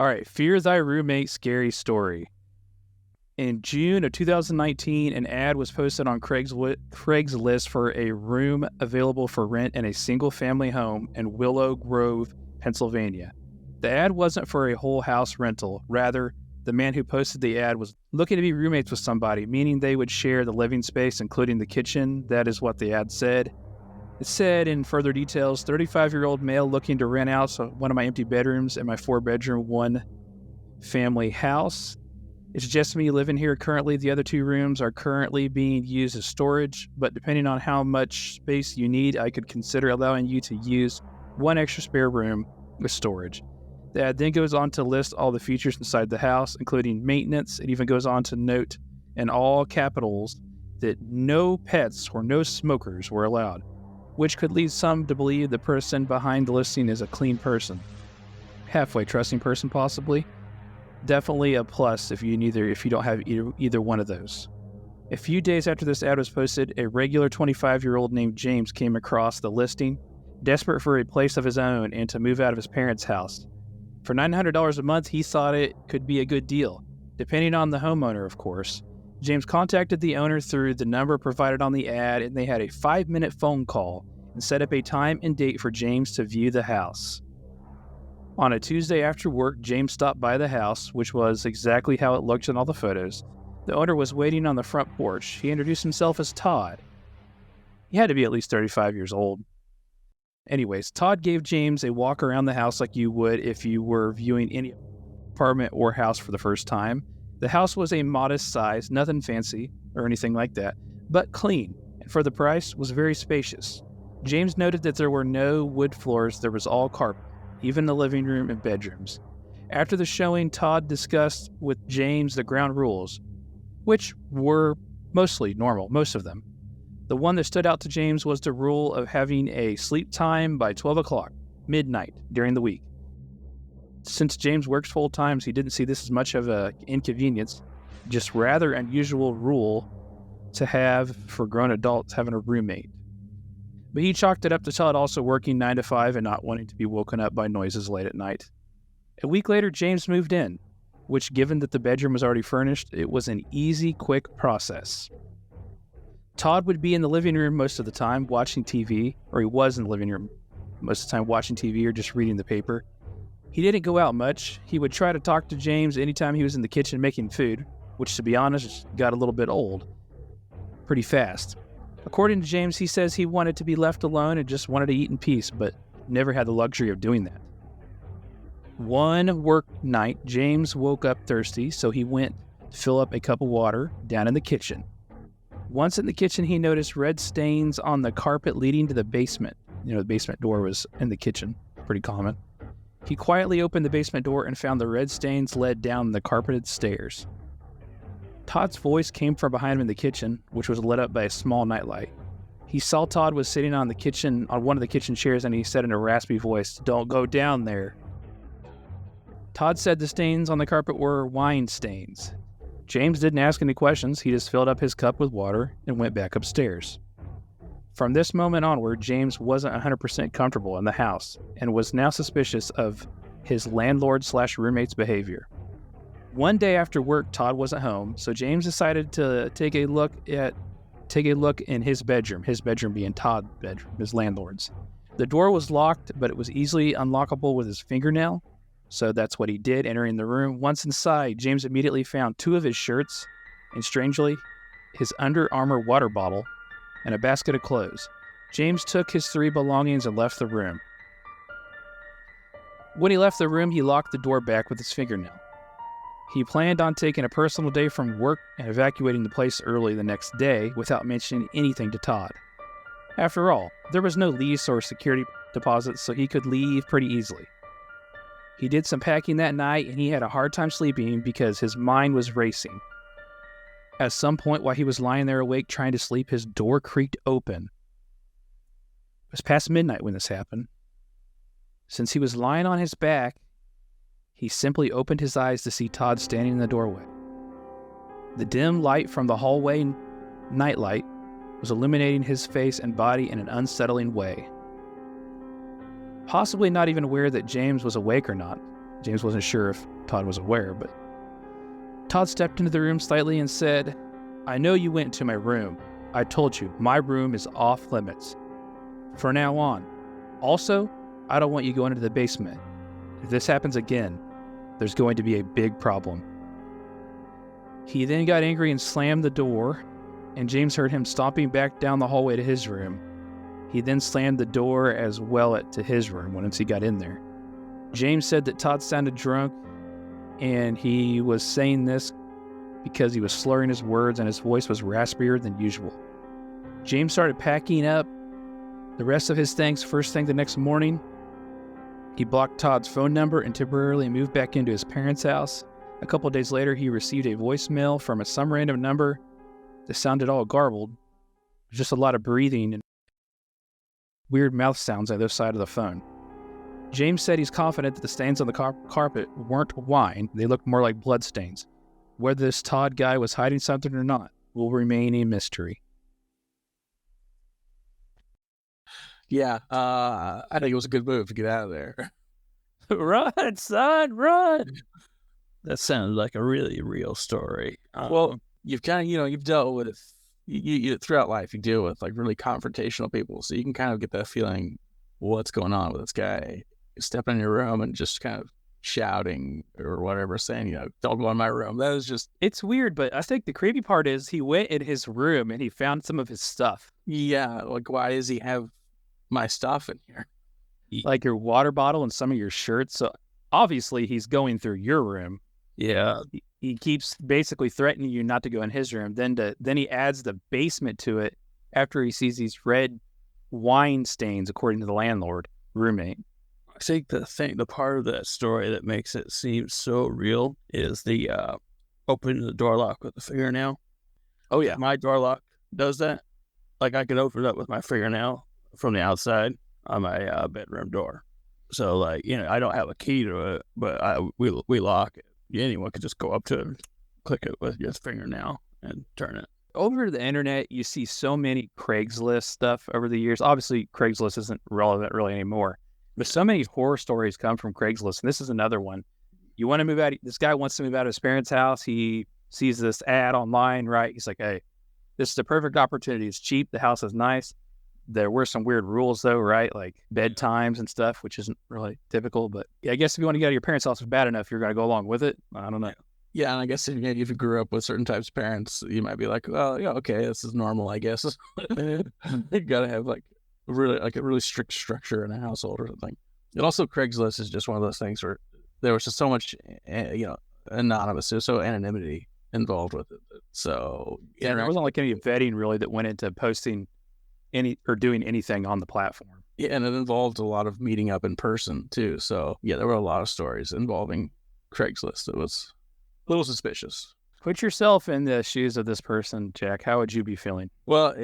All right, Fear Thy Roommate Scary Story. In June of 2019, an ad was posted on Craigslist for a room available for rent in a single-family home in Willow Grove, Pennsylvania. The ad wasn't for a whole house rental. Rather, the man who posted the ad was looking to be roommates with somebody, meaning they would share the living space, including the kitchen. That is what the ad said. It said in further details, 35-year-old male looking to rent out one of my empty bedrooms in my 4-bedroom, 1-family house. It's just me living here currently. The other 2 rooms are currently being used as storage, but depending on how much space you need, I could consider allowing you to use 1 extra spare room with storage. The ad then goes on to list all the features inside the house, including maintenance. It even goes on to note in all capitals that no pets or no smokers were allowed, which could lead some to believe the person behind the listing is a clean person. Halfway trusting person, possibly. Definitely a plus if you don't have either one of those. A few days after this ad was posted, a regular 25-year-old named James came across the listing, desperate for a place of his own and to move out of his parents' house. For $900 a month, he thought it could be a good deal, depending on the homeowner, of course. James contacted the owner through the number provided on the ad, and they had a 5-minute phone call and set up a time and date for James to view the house. On a Tuesday after work, James stopped by the house, which was exactly how it looked in all the photos. The owner was waiting on the front porch. He introduced himself as Todd. He had to be at least 35 years old. Anyways, Todd gave James a walk around the house like you would if you were viewing any apartment or house for the first time. The house was a modest size, nothing fancy or anything like that, but clean, and for the price was very spacious. James noted that there were no wood floors, there was all carpet, even the living room and bedrooms. After the showing, Todd discussed with James the ground rules, which were mostly normal, most of them. The one that stood out to James was the rule of having a sleep time by 12 o'clock, midnight, during the week. Since James works full time, he didn't see this as much of an inconvenience, just rather unusual rule to have for grown adults having a roommate. But he chalked it up to Todd also working 9 to 5 and not wanting to be woken up by noises late at night. A week later, James moved in, which, given that the bedroom was already furnished, it was an easy, quick process. Todd would be in the living room most of the time watching TV, or he was in the living room most of the time watching TV or just reading the paper. He didn't go out much. He would try to talk to James anytime he was in the kitchen making food, which, to be honest, got a little bit old pretty fast. According to James, he says he wanted to be left alone and just wanted to eat in peace, but never had the luxury of doing that. One work night, James woke up thirsty, so he went to fill up a cup of water down in the kitchen. Once in the kitchen, he noticed red stains on the carpet leading to the basement. The basement door was in the kitchen, pretty common. He quietly opened the basement door and found the red stains led down the carpeted stairs. Todd's voice came from behind him in the kitchen, which was lit up by a small nightlight. He saw Todd was sitting on one of the kitchen chairs, and he said in a raspy voice, "Don't go down there." Todd said the stains on the carpet were wine stains. James didn't ask any questions. He just filled up his cup with water and went back upstairs. From this moment onward, James wasn't 100% comfortable in the house and was now suspicious of his landlord/roommate's behavior. One day after work, Todd wasn't home, so James decided to take a look in his bedroom being Todd's bedroom, his landlord's. The door was locked, but it was easily unlockable with his fingernail. So that's what he did, entering the room. Once inside, James immediately found 2 of his shirts and, strangely, his Under Armour water bottle and a basket of clothes. James took his 3 belongings and left the room. When he left the room, he locked the door back with his fingernail. He planned on taking a personal day from work and evacuating the place early the next day without mentioning anything to Todd. After all, there was no lease or security deposit, so he could leave pretty easily. He did some packing that night, and he had a hard time sleeping because his mind was racing. At some point while he was lying there awake trying to sleep, his door creaked open. It was past midnight when this happened. Since he was lying on his back, he simply opened his eyes to see Todd standing in the doorway. The dim light from the hallway nightlight was illuminating his face and body in an unsettling way. Possibly not even aware that James was awake or not, James wasn't sure if Todd was aware, but Todd stepped into the room slightly and said, "I know you went to my room. I told you, my room is off limits from now on. Also, I don't want you going into the basement. If this happens again, there's going to be a big problem." He then got angry and slammed the door, and James heard him stomping back down the hallway to his room. He then slammed the door as well to his room once he got in there. James said that Todd sounded drunk, and he was saying this because he was slurring his words and his voice was raspier than usual. James started packing up the rest of his things first thing the next morning. He blocked Todd's phone number and temporarily moved back into his parents' house. A couple of days later, he received a voicemail from some random number that sounded all garbled. Just a lot of breathing and weird mouth sounds on the other side of the phone. James said he's confident that the stains on the carpet weren't wine. They looked more like blood stains. Whether this Todd guy was hiding something or not will remain a mystery. Yeah, I think it was a good move to get out of there. Run, son, run! That sounds like a really real story. Well, you've kind of, you've dealt with you throughout life. You deal with like really confrontational people, so you can kind of get that feeling, what's going on with this guy? Stepping in your room and just kind of shouting or whatever, saying, don't go in my room. That is just... It's weird, but I think the creepy part is he went in his room and he found some of his stuff. Yeah, like why does he have my stuff in here? Like your water bottle and some of your shirts. So obviously he's going through your room. Yeah. He keeps basically threatening you not to go in his room. Then he adds the basement to it after he sees these red wine stains, according to the landlord roommate. I think the part of that story that makes it seem so real is the opening the door lock with the fingernail. Oh yeah, my door lock does that. Like I can open it up with my fingernail from the outside on my bedroom door. So like I don't have a key to it, but we lock it. Anyone could just go up to it, click it with your fingernail, and turn it. Over the internet, you see so many Craigslist stuff over the years. Obviously, Craigslist isn't relevant really anymore. But so many horror stories come from Craigslist, and this is another one. You want to move out. This guy wants to move out of his parents' house. He sees this ad online, right? He's like, "Hey, this is the perfect opportunity. It's cheap. The house is nice." There were some weird rules, though, right? Like bedtimes and stuff, which isn't really typical. But yeah, I guess if you want to get out of your parents' house bad enough, you're going to go along with it. I don't know. Yeah, and I guess if you grew up with certain types of parents, you might be like, "Well, yeah, okay, this is normal, I guess." You got to have like a really strict structure in a household or something. And also, Craigslist is just one of those things where there was just so much, anonymous, there's so anonymity involved with it. So yeah, there wasn't like any vetting really that went into posting any or doing anything on the platform. Yeah, and it involved a lot of meeting up in person too. So yeah, there were a lot of stories involving Craigslist. It was a little suspicious. Put yourself in the shoes of this person, Jack. How would you be feeling? Well,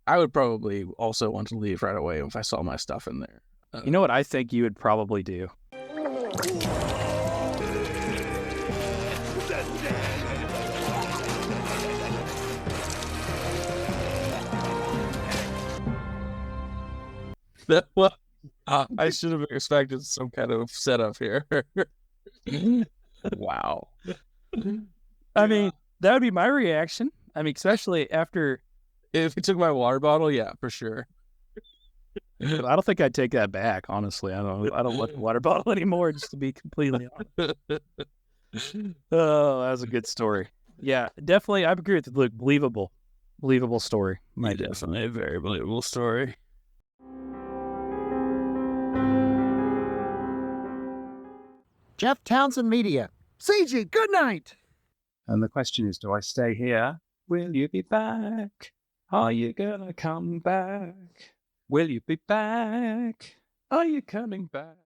I would probably also want to leave right away if I saw my stuff in there. You know what I think you would probably do? I should have expected some kind of setup here. Wow. I mean, that would be my reaction. I mean, especially after... If he took my water bottle, yeah, for sure. I don't think I'd take that back, honestly. I don't want the water bottle anymore, just to be completely honest. Oh, that was a good story. Yeah, definitely. I agree with you. Look, believable story. Definitely a very believable story. Jeff Townsend Media. CG, good night. And the question is, do I stay here? Will you be back? Are you gonna come back? Will you be back? Are you coming back?